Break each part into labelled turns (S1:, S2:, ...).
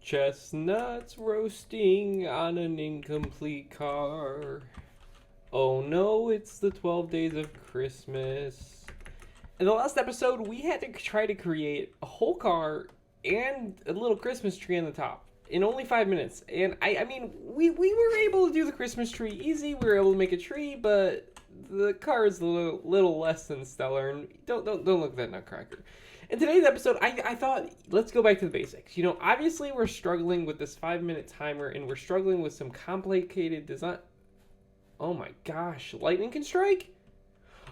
S1: Chestnuts roasting on an incomplete car. Oh no, it's the 12 days of Christmas. In the last episode, we had to try to create a whole car and a little Christmas tree on the top in only 5 minutes. And I mean, we were able to do the Christmas tree easy. We were able to make a tree, but the car is a little less than stellar. And don't look at that nutcracker. In today's episode, I thought, let's go back to the basics. You know, obviously we're struggling with this 5-minute timer, and we're struggling with some complicated design. Oh my gosh, lightning can strike?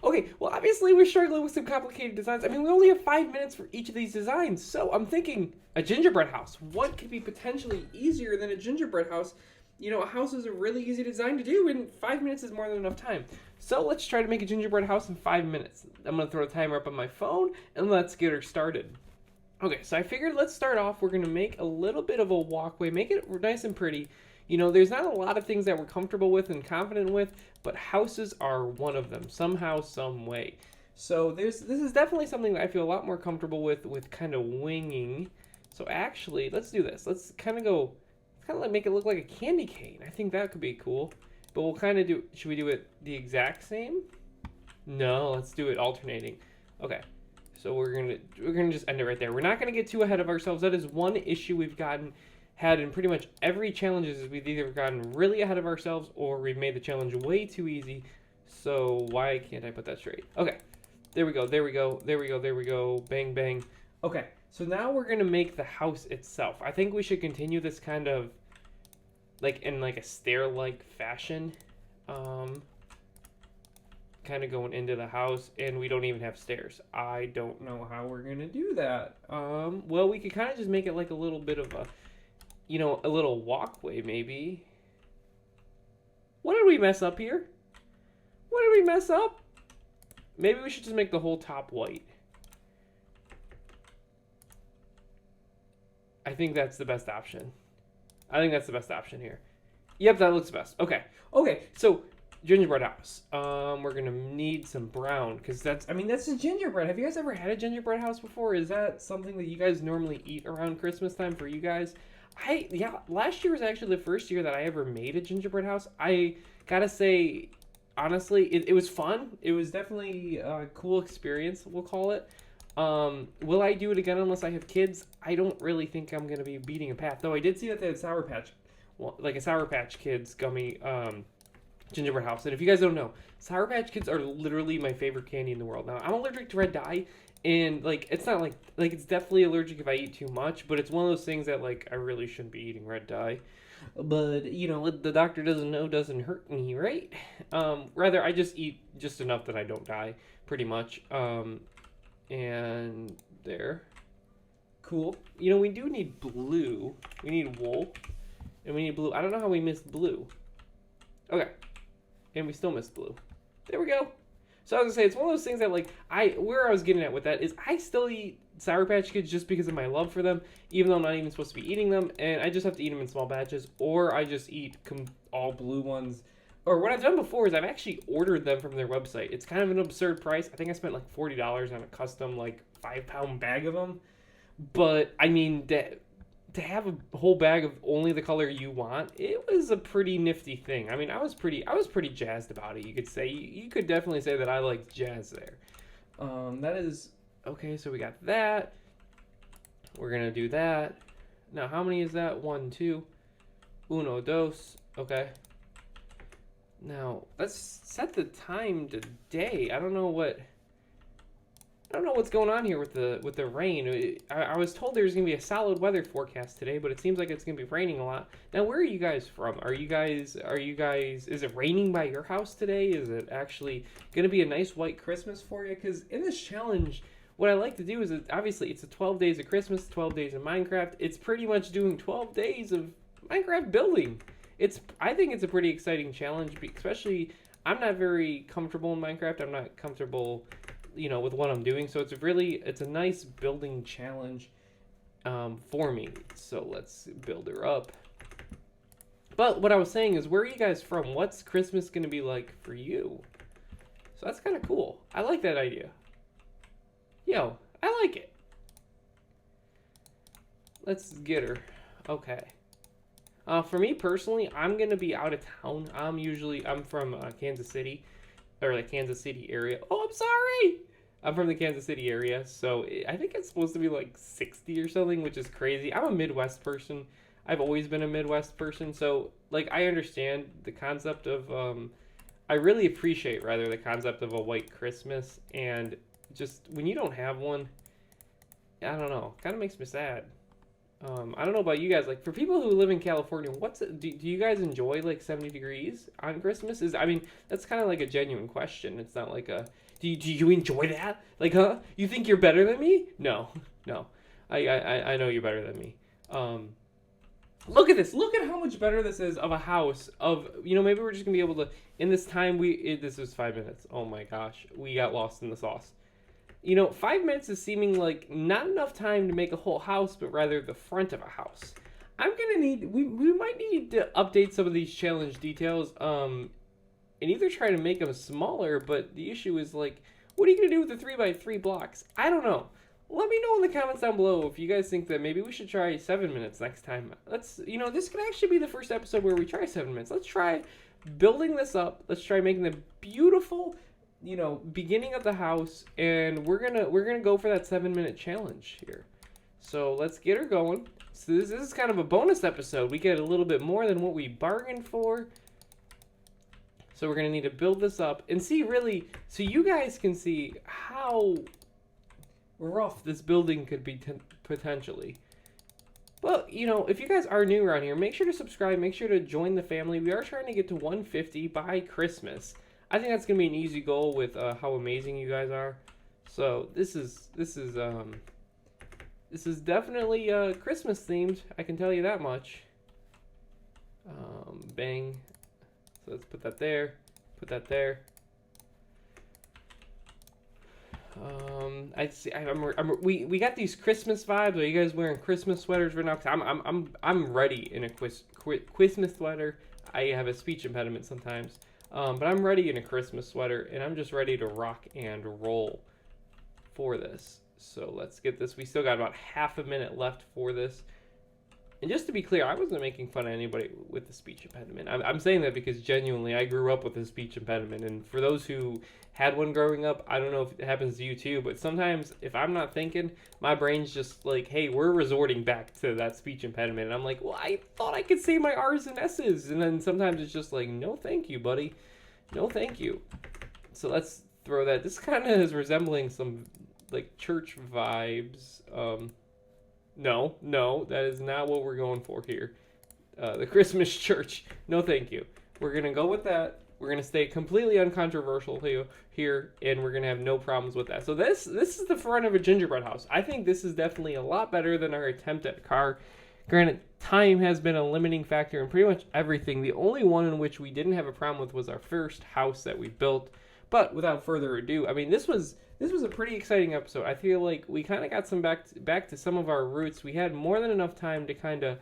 S1: Okay, well, obviously we're struggling with some complicated designs. I mean, we only have 5 minutes for each of these designs. So I'm thinking a gingerbread house. What could be potentially easier than a gingerbread house? You know, a house is a really easy design to do, and 5 minutes is more than enough time. So let's try to make a gingerbread house in 5 minutes. I'm going to throw the timer up on my phone, and let's get her started. Okay, so I figured let's start off. We're going to make a little bit of a walkway, make it nice and pretty. You know, there's not a lot of things that we're comfortable with and confident with, but houses are one of them, somehow, some way. So this is definitely something that I feel a lot more comfortable with kind of winging. So actually, let's do this. Let's kind of like make it look like a candy cane. I think that could be cool. But we'll kind of should we do it the exact same? No, let's do it alternating. Okay. So we're gonna just end it right there. We're not gonna get too ahead of ourselves. That is one issue we've had in pretty much every challenge is we've either gotten really ahead of ourselves or we've made the challenge way too easy. So why can't I put that straight? Okay. There we go. Bang, bang. Okay. So now we're going to make the house itself. I think we should continue this kind of like in like a stair-like fashion. Kind of going into the house, and we don't even have stairs. I don't know how we're going to do that. Well, we could kind of just make it like a little bit of a, you know, a little walkway maybe. What did we mess up here? What did we mess up? Maybe we should just make the whole top white. I think that's the best option. I think that's the best option here. Yep, that looks best. Okay, so gingerbread house. We're gonna need some brown because that's a gingerbread. Have you guys ever had a gingerbread house before? Is that something that you guys normally eat around Christmas time for you guys? Last year was actually the first year that I ever made a gingerbread house. I gotta say, honestly, it was fun. It was definitely a cool experience, we'll call it. Will I do it again unless I have kids? I don't really think I'm gonna be beating a path. Though I did see that they had Sour Patch Kids gummy gingerbread house. And if you guys don't know, Sour Patch Kids are literally my favorite candy in the world. Now, I'm allergic to red dye, and like it's not like it's definitely allergic if I eat too much, but it's one of those things that like I really shouldn't be eating red dye. But you know, what the doctor doesn't know doesn't hurt me, right? Rather, I just eat just enough that I don't die, pretty much. And there. Cool. You know, we do need blue. We need wool. And we need blue. I don't know how we missed blue. Okay. And we still missed blue. There we go. So I was gonna say, it's one of those things that like, where I was getting at with that is I still eat Sour Patch Kids just because of my love for them, even though I'm not even supposed to be eating them, and I just have to eat them in small batches, or I just eat all blue ones. Or what I've done before is I've actually ordered them from their website. It's kind of an absurd price. I think I spent like $40 on a custom like 5-pound bag of them. But I mean, to have a whole bag of only the color you want, it was a pretty nifty thing. I mean, I was pretty jazzed about it. You could say you could definitely say that I liked jazz there. That is okay. So we got that. We're gonna do that. Now, how many is that? 1, 2, uno, dos. Okay. Now, let's set the time to day. I don't know what's going on here with the rain. I was told there's going to be a solid weather forecast today, but it seems like it's going to be raining a lot. Now, where are you guys from? Are you guys, is it raining by your house today? Is it actually going to be a nice white Christmas for you? Because in this challenge, what I like to do is, obviously, it's a 12 days of Christmas, 12 days of Minecraft. It's pretty much doing 12 days of Minecraft building. I think it's a pretty exciting challenge, especially I'm not very comfortable in Minecraft. I'm not comfortable, you know, with what I'm doing. So it's a nice building challenge for me. So let's build her up. But what I was saying is, where are you guys from? What's Christmas going to be like for you? So that's kind of cool. I like that idea. Yo, I like it. Let's get her. Okay. For me personally, I'm gonna be out of town. I'm from Kansas City, or like Kansas City area. Oh, I'm sorry. I'm from the Kansas City area, so I think it's supposed to be like 60 or something, which is crazy. I'm a Midwest person. I've always been a Midwest person, so like I understand the concept of I really appreciate rather the concept of a white Christmas, and just when you don't have one, I don't know, kind of makes me sad. I don't know about you guys. Like for people who live in California, do you guys enjoy like 70 degrees on Christmas? I mean, that's kind of like a genuine question. It's not like a do you enjoy that? Like, huh? You think you're better than me? No, no. I know you're better than me. Look at this. Look at how much better this is of a house. Maybe we're just gonna be able to. In this time, this was 5 minutes. Oh my gosh, we got lost in the sauce. 5 minutes is seeming like not enough time to make a whole house, but rather the front of a house. We might need to update some of these challenge details, and either try to make them smaller, but the issue is like, what are you going to do with the 3x3 blocks? I don't know. Let me know in the comments down below if you guys think that maybe we should try 7 minutes next time. This could actually be the first episode where we try 7 minutes. Let's try building this up. Let's try making the beautiful beginning of the house, and we're gonna go for that 7-minute challenge here. So let's get her going. So this is kind of a bonus episode. We get a little bit more than what we bargained for. So we're gonna need to build this up and see really, so you guys can see how rough this building could be potentially. Well, if you guys are new around here, make sure to subscribe. Make sure to join the family. We are trying to get to 150 by Christmas. I think that's gonna be an easy goal with how amazing you guys are. So this is definitely Christmas themed. I can tell you that much. Bang. So let's put that there. Put that there. We got these Christmas vibes. Are you guys wearing Christmas sweaters right now? Cause I'm ready in a Christmas sweater. I have a speech impediment sometimes. But I'm ready in a Christmas sweater, and I'm just ready to rock and roll for this. So let's get this. We still got about half a minute left for this. And just to be clear, I wasn't making fun of anybody with the speech impediment. I'm saying that because genuinely I grew up with a speech impediment. And for those who had one growing up, I don't know if it happens to you too, but sometimes if I'm not thinking, my brain's just like, hey, we're resorting back to that speech impediment. And I'm like, well, I thought I could say my R's and S's. And then sometimes it's just like, no, thank you, buddy. No, thank you. So let's throw that. This kind of is resembling some like church vibes. No, that is not what we're going for here. The Christmas church. No, thank you. We're going to go with that. We're going to stay completely uncontroversial here, and we're going to have no problems with that. So this is the front of a gingerbread house. I think this is definitely a lot better than our attempt at a car. Granted, time has been a limiting factor in pretty much everything. The only one in which we didn't have a problem with was our first house that we built. But without further ado, I mean, this was a pretty exciting episode. I feel like we kind of got some back to some of our roots. We had more than enough time to kind of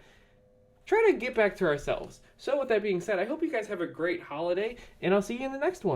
S1: try to get back to ourselves. So with that being said, I hope you guys have a great holiday, and I'll see you in the next one.